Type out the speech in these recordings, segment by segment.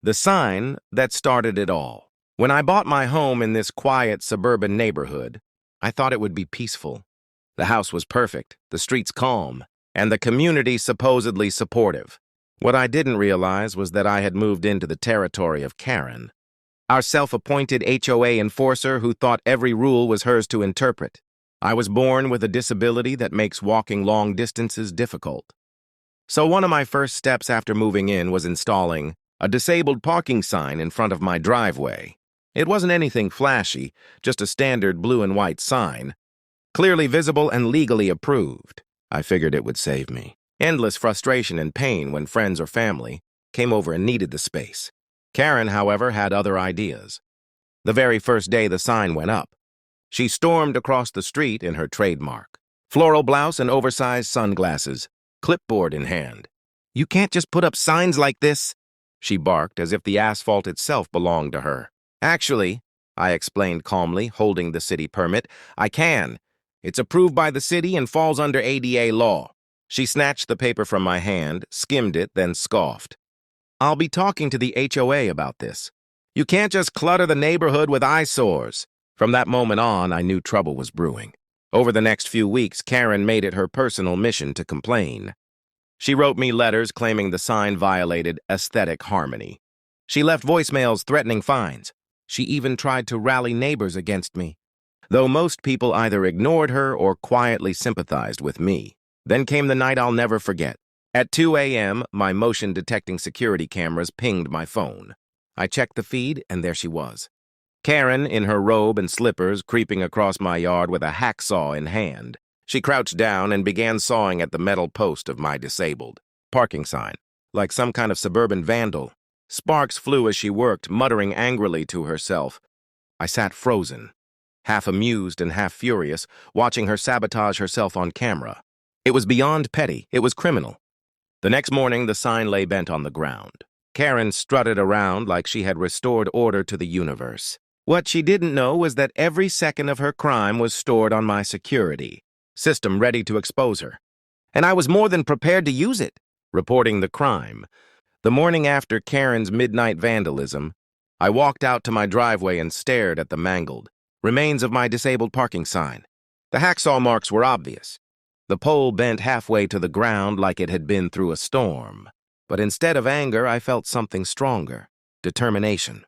The sign that started it all. When I bought my home in this quiet suburban neighborhood, I thought it would be peaceful. The house was perfect, the streets calm, and the community supposedly supportive. What I didn't realize was that I had moved into the territory of Karen, our self-appointed HOA enforcer who thought every rule was hers to interpret. I was born with a disability that makes walking long distances difficult. So one of my first steps after moving in was installing a disabled parking sign in front of my driveway. It wasn't anything flashy, just a standard blue and white sign, clearly visible and legally approved. I figured it would save me endless frustration and pain when friends or family came over and needed the space. Karen, however, had other ideas. The very first day the sign went up, she stormed across the street in her trademark floral blouse and oversized sunglasses, clipboard in hand. "You can't just put up signs like this," she barked as if the asphalt itself belonged to her. "Actually," I explained calmly, holding the city permit, "I can. It's approved by the city and falls under ADA law." She snatched the paper from my hand, skimmed it, then scoffed. "I'll be talking to the HOA about this. You can't just clutter the neighborhood with eyesores." From that moment on, I knew trouble was brewing. Over the next few weeks, Karen made it her personal mission to complain. She wrote me letters claiming the sign violated aesthetic harmony. She left voicemails threatening fines. She even tried to rally neighbors against me, though most people either ignored her or quietly sympathized with me. Then came the night I'll never forget. At 2 a.m., my motion-detecting security cameras pinged my phone. I checked the feed, and there she was. Karen, in her robe and slippers, creeping across my yard with a hacksaw in hand. She crouched down and began sawing at the metal post of my disabled parking sign, like some kind of suburban vandal. Sparks flew as she worked, muttering angrily to herself. I sat frozen, half amused and half furious, watching her sabotage herself on camera. It was beyond petty. It was criminal. The next morning, the sign lay bent on the ground. Karen strutted around like she had restored order to the universe. What she didn't know was that every second of her crime was stored on my security system, ready to expose her. And I was more than prepared to use it. Reporting the crime. The morning after Karen's midnight vandalism, I walked out to my driveway and stared at the mangled remains of my disabled parking sign. The hacksaw marks were obvious. The pole bent halfway to the ground like it had been through a storm. But instead of anger, I felt something stronger: determination.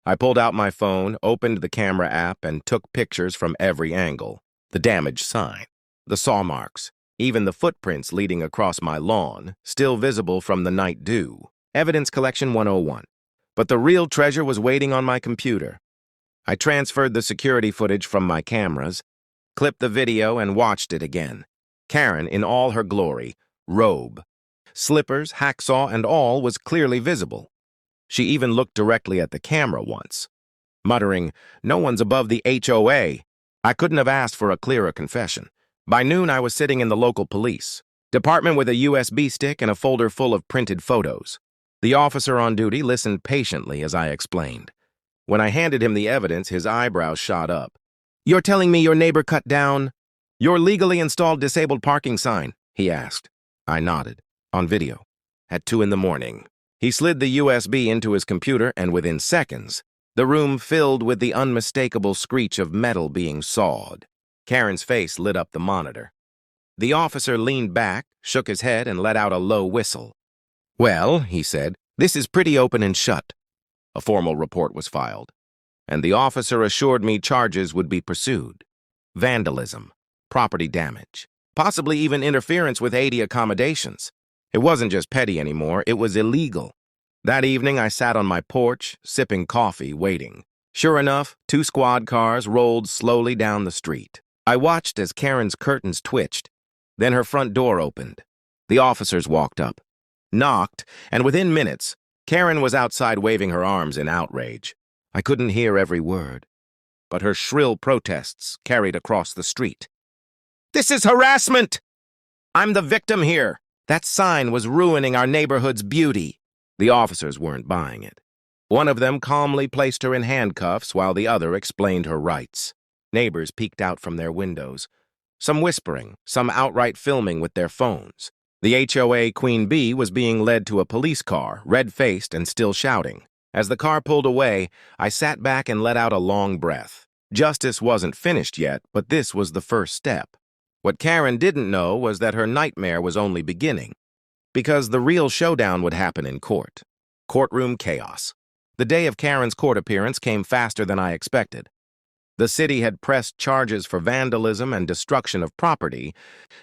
I pulled out my phone, opened the camera app, and took pictures from every angle. The damaged sign, the saw marks, even the footprints leading across my lawn, still visible from the night dew. Evidence collection 101. But the real treasure was waiting on my computer. I transferred the security footage from my cameras, clipped the video, and watched it again. Karen, in all her glory, robe, slippers, hacksaw, and all, was clearly visible. She even looked directly at the camera once, muttering, "No one's above the HOA." I couldn't have asked for a clearer confession. By noon, I was sitting in the local police department with a USB stick and a folder full of printed photos. The officer on duty listened patiently as I explained. When I handed him the evidence, his eyebrows shot up. "You're telling me your neighbor cut down your legally installed disabled parking sign?" he asked. I nodded. "On video. At 2 in the morning. He slid the USB into his computer, and within seconds, the room filled with the unmistakable screech of metal being sawed. Karen's face lit up the monitor. The officer leaned back, shook his head, and let out a low whistle. "Well," he said, "this is pretty open and shut." A formal report was filed, and the officer assured me charges would be pursued. Vandalism, property damage, possibly even interference with ADA accommodations. It wasn't just petty anymore, it was illegal. That evening, I sat on my porch, sipping coffee, waiting. Sure enough, 2 squad cars rolled slowly down the street. I watched as Karen's curtains twitched. Then her front door opened. The officers walked up, knocked, and within minutes, Karen was outside waving her arms in outrage. I couldn't hear every word, but her shrill protests carried across the street. "This is harassment! I'm the victim here. That sign was ruining our neighborhood's beauty." The officers weren't buying it. One of them calmly placed her in handcuffs while the other explained her rights. Neighbors peeked out from their windows, some whispering, some outright filming with their phones. The HOA Queen Bee was being led to a police car, red-faced and still shouting. As the car pulled away, I sat back and let out a long breath. Justice wasn't finished yet, but this was the first step. What Karen didn't know was that her nightmare was only beginning, because the real showdown would happen in court. Courtroom chaos. The day of Karen's court appearance came faster than I expected. The city had pressed charges for vandalism and destruction of property,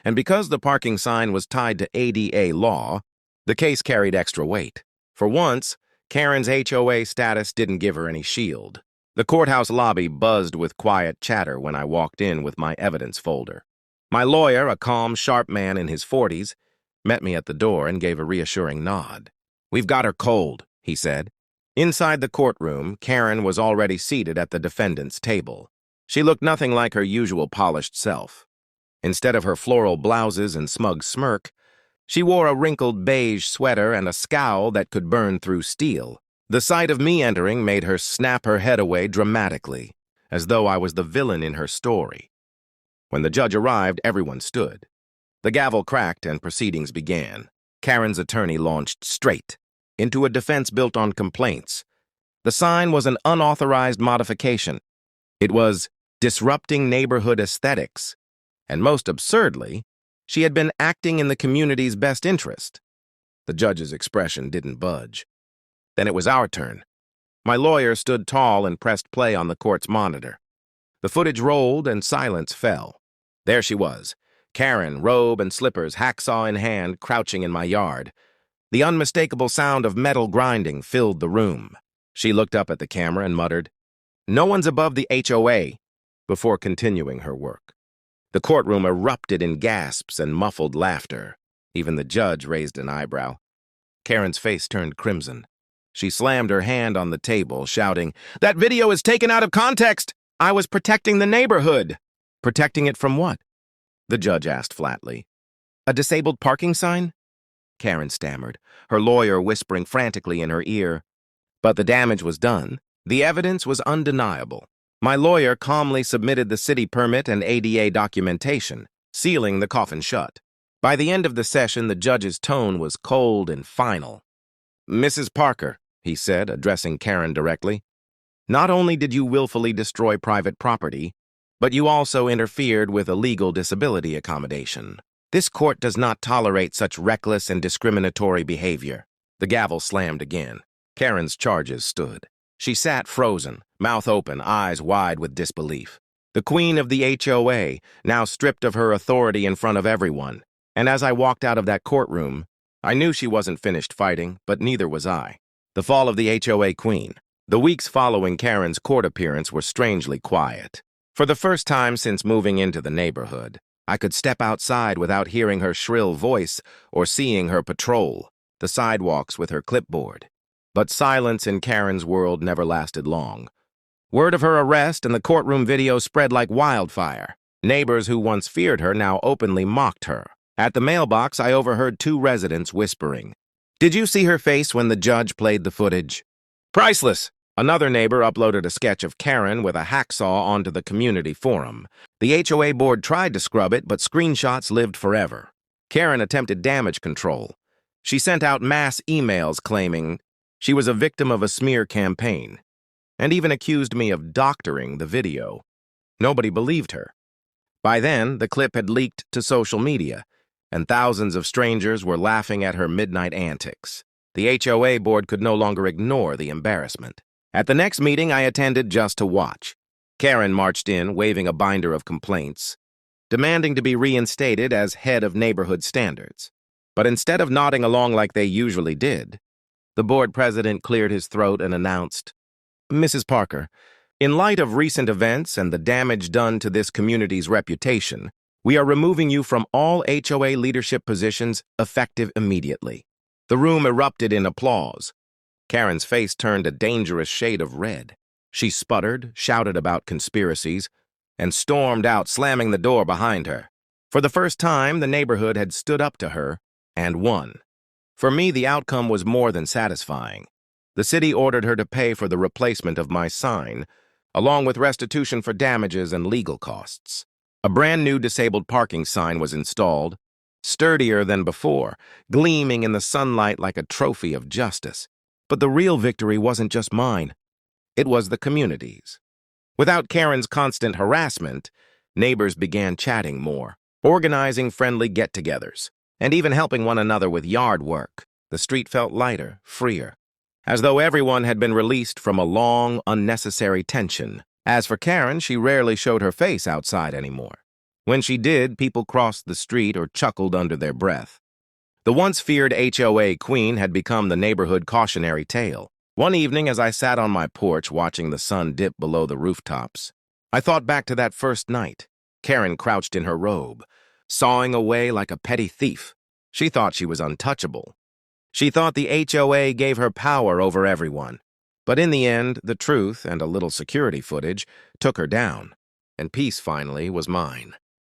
and because the parking sign was tied to ADA law, the case carried extra weight. For once, Karen's HOA status didn't give her any shield. The courthouse lobby buzzed with quiet chatter when I walked in with my evidence folder. My lawyer, a calm, sharp man in his 40s, met me at the door and gave a reassuring nod. "We've got her cold," he said. Inside the courtroom, Karen was already seated at the defendant's table. She looked nothing like her usual polished self. Instead of her floral blouses and smug smirk, she wore a wrinkled beige sweater and a scowl that could burn through steel. The sight of me entering made her snap her head away dramatically, as though I was the villain in her story. When the judge arrived, everyone stood. The gavel cracked and proceedings began. Karen's attorney launched straight into a defense built on complaints. The sign was an unauthorized modification. It was disrupting neighborhood aesthetics. And most absurdly, she had been acting in the community's best interest. The judge's expression didn't budge. Then it was our turn. My lawyer stood tall and pressed play on the court's monitor. The footage rolled and silence fell. There she was, Karen, robe and slippers, hacksaw in hand, crouching in my yard. The unmistakable sound of metal grinding filled the room. She looked up at the camera and muttered, "No one's above the HOA," before continuing her work. The courtroom erupted in gasps and muffled laughter. Even the judge raised an eyebrow. Karen's face turned crimson. She slammed her hand on the table, shouting, "That video is taken out of context! I was protecting the neighborhood!" "Protecting it from what?" the judge asked flatly. "A disabled parking sign?" Karen stammered, her lawyer whispering frantically in her ear. But the damage was done. The evidence was undeniable. My lawyer calmly submitted the city permit and ADA documentation, sealing the coffin shut. By the end of the session, the judge's tone was cold and final. "Mrs. Parker," he said, addressing Karen directly, "not only did you willfully destroy private property, but you also interfered with a legal disability accommodation. This court does not tolerate such reckless and discriminatory behavior." The gavel slammed again. Karen's charges stood. She sat frozen, mouth open, eyes wide with disbelief. The queen of the HOA, now stripped of her authority in front of everyone. And as I walked out of that courtroom, I knew she wasn't finished fighting, but neither was I. The fall of the HOA queen. The weeks following Karen's court appearance were strangely quiet. For the first time since moving into the neighborhood, I could step outside without hearing her shrill voice or seeing her patrol the sidewalks with her clipboard. But silence in Karen's world never lasted long. Word of her arrest and the courtroom video spread like wildfire. Neighbors who once feared her now openly mocked her. At the mailbox, I overheard two residents whispering, "Did you see her face when the judge played the footage?" "Priceless!" Another neighbor uploaded a sketch of Karen with a hacksaw onto the community forum. The HOA board tried to scrub it, but screenshots lived forever. Karen attempted damage control. She sent out mass emails claiming she was a victim of a smear campaign, and even accused me of doctoring the video. Nobody believed her. By then, the clip had leaked to social media, and thousands of strangers were laughing at her midnight antics. The HOA board could no longer ignore the embarrassment. At the next meeting I attended just to watch, Karen marched in, waving a binder of complaints, demanding to be reinstated as head of neighborhood standards. But instead of nodding along like they usually did, the board president cleared his throat and announced, "Mrs. Parker, in light of recent events and the damage done to this community's reputation, we are removing you from all HOA leadership positions effective immediately." The room erupted in applause. Karen's face turned a dangerous shade of red. She sputtered, shouted about conspiracies, and stormed out, slamming the door behind her. For the first time, the neighborhood had stood up to her and won. For me, the outcome was more than satisfying. The city ordered her to pay for the replacement of my sign, along with restitution for damages and legal costs. A brand new disabled parking sign was installed, sturdier than before, gleaming in the sunlight like a trophy of justice. But the real victory wasn't just mine. It was the community's. Without Karen's constant harassment, neighbors began chatting more, organizing friendly get-togethers, and even helping one another with yard work. The street felt lighter, freer, as though everyone had been released from a long, unnecessary tension. As for Karen, she rarely showed her face outside anymore. When she did, people crossed the street or chuckled under their breath. The once feared HOA queen had become the neighborhood cautionary tale. One evening, as I sat on my porch watching the sun dip below the rooftops, I thought back to that first night. Karen crouched in her robe, sawing away like a petty thief. She thought she was untouchable. She thought the HOA gave her power over everyone. But in the end, the truth and a little security footage took her down, and peace finally was mine.